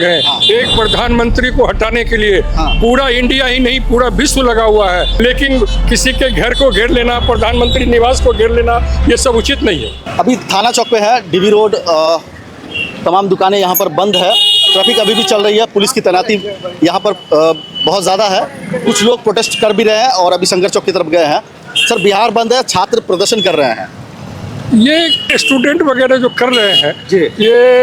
है। एक प्रधानमंत्री को हटाने के लिए पूरा इंडिया ही नहीं पूरा विश्व लगा हुआ है, लेकिन किसी के घर को घेर लेना, प्रधानमंत्री निवास को घेर लेना, ये सब उचित नहीं है। अभी थाना चौक पे है, डीवी रोड, तमाम दुकानें यहाँ पर बंद है, ट्रैफिक अभी भी चल रही है, पुलिस की तैनाती यहाँ पर बहुत ज़्यादा है। कुछ लोग प्रोटेस्ट कर भी रहे हैं और अभी शंकर चौक की तरफ गए हैं। सर, बिहार बंद है, छात्र प्रदर्शन कर रहे हैं। ये स्टूडेंट वगैरह जो कर रहे हैं जी। ये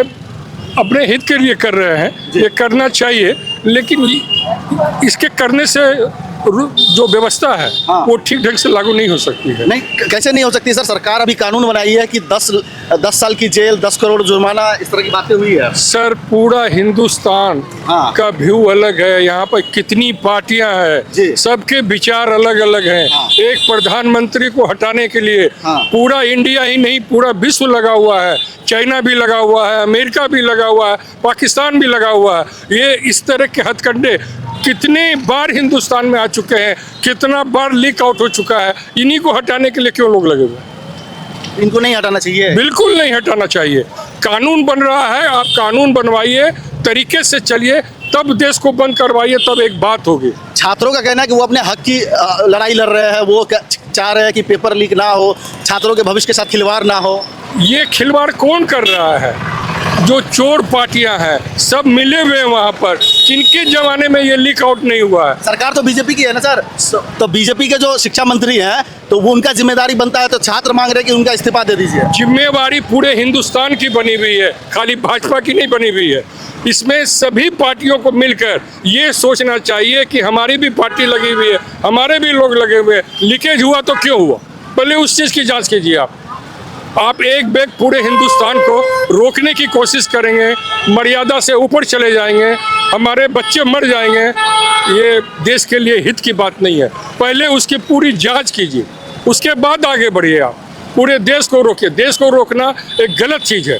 अपने हित के लिए कर रहे हैं, ये करना चाहिए, लेकिन इसके करने से जो व्यवस्था है वो ठीक ढंग से लागू नहीं हो सकती है। नहीं, कैसे नहीं हो सकती सर? सरकार अभी कानून बनाई है कि 10 साल की जेल, 10 करोड़ जुर्माना, इस तरह की बातें हुई है। सर, पूरा हिंदुस्तान का व्यू अलग है, यहाँ पर कितनी पार्टियां हैं, सबके विचार अलग अलग हैं। एक प्रधानमंत्री को हटाने के लिए पूरा इंडिया ही नहीं पूरा विश्व लगा हुआ है, चाइना भी लगा हुआ है, अमेरिका भी लगा हुआ है, पाकिस्तान भी लगा हुआ है। ये इस तरह के हथकंडे कितने बार हिंदुस्तान में आ चुके हैं, कितना बार लीक आउट हो चुका है। इन्हीं को हटाने के लिए क्यों लोग लगे हुए? इनको नहीं हटाना चाहिए, बिल्कुल नहीं हटाना चाहिए। कानून बन रहा है, आप कानून बनवाइए, तरीके से चलिए, तब देश को बंद करवाइए, तब एक बात होगी। छात्रों का कहना है कि वो अपने हक की लड़ाई लड़ रहे हैं, वो चाह रहे हैं कि पेपर लीक ना हो, छात्रों के भविष्य के साथ खिलवाड़ ना हो। ये खिलवाड़ कौन कर रहा है? जो चोर पार्टियां हैं, सब मिले हुए हैं वहाँ पर। किनके जमाने में ये लीक आउट नहीं हुआ है? सरकार तो बीजेपी की है ना सर, तो बीजेपी के जो शिक्षा मंत्री हैं, तो वो उनका जिम्मेदारी बनता है, तो छात्र मांग रहे हैं कि उनका इस्तीफा दे दीजिए। जिम्मेवारी पूरे हिंदुस्तान की बनी हुई है, खाली भाजपा की नहीं बनी हुई है। इसमें सभी पार्टियों को मिलकर ये सोचना चाहिए कि हमारी भी पार्टी लगी हुई है, हमारे भी लोग लगे हुए हैं। लीकेज हुआ तो क्यों हुआ, पहले उस चीज़ की जांच कीजिए। आप एक बैग पूरे हिंदुस्तान को रोकने की कोशिश करेंगे, मर्यादा से ऊपर चले जाएंगे, हमारे बच्चे मर जाएंगे। ये देश के लिए हित की बात नहीं है। पहले उसकी पूरी जांच कीजिए, उसके बाद आगे बढ़िए। आप पूरे देश को रोकिए। देश को रोकना एक गलत चीज़ है।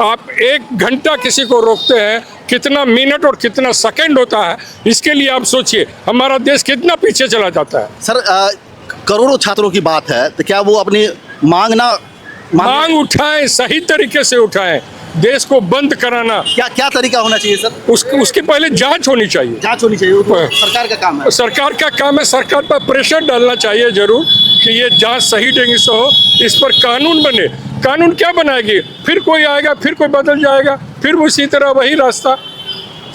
आप 1 घंटा किसी को रोकते हैं, कितना मिनट और कितना सेकंड होता है, इसके लिए आप सोचिए हमारा देश कितना पीछे चला जाता है। सर, करोड़ों छात्रों की बात है, तो क्या वो अपनी मांग उठाएं, सही तरीके से उठाएं। देश को बंद कराना क्या तरीका होना चाहिए सर? उसके पहले जांच होनी चाहिए। जांच होनी चाहिए, तो सरकार का काम है। सरकार का काम है, सरकार पर प्रेशर डालना चाहिए जरूर कि ये जांच सही ढंग से हो, इस पर कानून बने। कानून क्या बनाएगी? फिर कोई आएगा, फिर कोई बदल जाएगा, फिर उसी तरह वही रास्ता।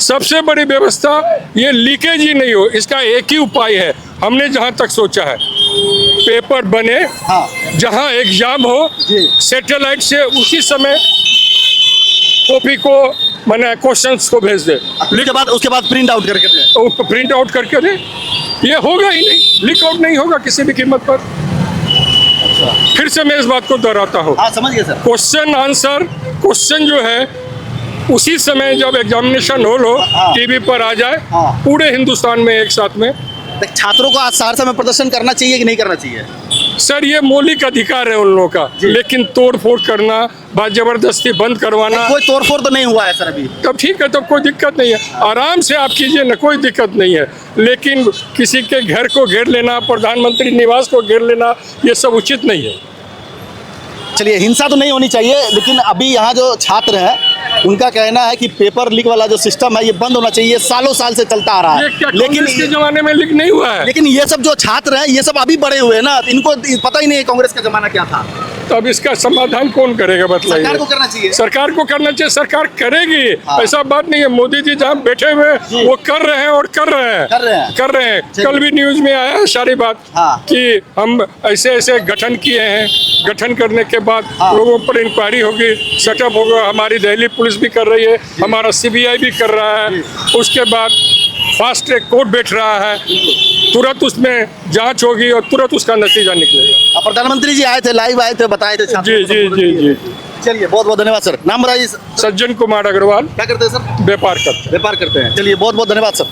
सबसे बड़ी व्यवस्था ये लीकेज ही नहीं हो, इसका एक ही उपाय है। हमने जहाँ तक सोचा है, पेपर बने, जहाँ एग्जाम हो, सैटेलाइट से उसी समय कॉपी को मैंने क्वेश्चंस को भेज दे। उसके बाद प्रिंट आउट करके दे। प्रिंट आउट करके दे। ये होगा ही नहीं, लीक आउट नहीं होगा किसी भी कीमत पर। फिर से मैं इस बात को दोहराता हूँ, समझ गए सर। क्वेश्चन आंसर, क्वेश्चन जो है उसी समय जब एग्जामिनेशन हो टीवी पर आ जाए, पूरे हिंदुस्तान में एक साथ में। छात्रों को आज सहरसा में प्रदर्शन करना चाहिए कि नहीं करना चाहिए? सर, ये मौलिक अधिकार है उन लोगों का, लेकिन तोड़ फोड़ करना, बात जबरदस्ती बंद करवाना, कोई तोड़ फोड़ तो नहीं हुआ है सर अभी। तब ठीक है, तब कोई दिक्कत नहीं है, आराम से आप कीजिए ना, कोई दिक्कत नहीं है। लेकिन किसी के घर को घेर लेना, प्रधानमंत्री निवास को घेर लेना, ये सब उचित नहीं है। चलिए, हिंसा तो नहीं होनी चाहिए, लेकिन अभी यहाँ जो छात्र हैं उनका कहना है कि पेपर लीक वाला जो सिस्टम है ये बंद होना चाहिए। सालों साल से चलता आ रहा है, लेकिन इसके जमाने में लीक नहीं हुआ है। लेकिन ये सब जो छात्र हैं ये सब अभी बड़े हुए हैं ना, इनको पता ही नहीं है कांग्रेस का जमाना क्या था। तो अब इसका समाधान कौन करेगा बताइए? सरकार को करना चाहिए। सरकार को करना चाहिए, सरकार करेगी। ऐसा बात नहीं है, मोदी जी जहाँ बैठे हुए वो कर रहे हैं और कर रहे हैं। कल भी न्यूज में आया सारी बात कि हम ऐसे ऐसे गठन किए हैं, गठन करने के बाद लोगों पर इंक्वायरी होगी, सेटअप होगा। हमारी दिल्ली पुलिस भी कर रही है, हमारा CBI भी कर रहा है, उसके बाद फास्ट ट्रैक कोर्ट बैठ रहा है, तुरंत उसमें जांच होगी और तुरंत उसका नतीजा निकलेगा। प्रधानमंत्री जी आए थे, लाइव आए थे, बताए थे। जी जी जी जी। चलिए, बहुत बहुत धन्यवाद सर। नाम बताइए। सज्जन कुमार अग्रवाल। क्या करते हैं सर? व्यापार करते हैं। चलिए, बहुत बहुत धन्यवाद सर।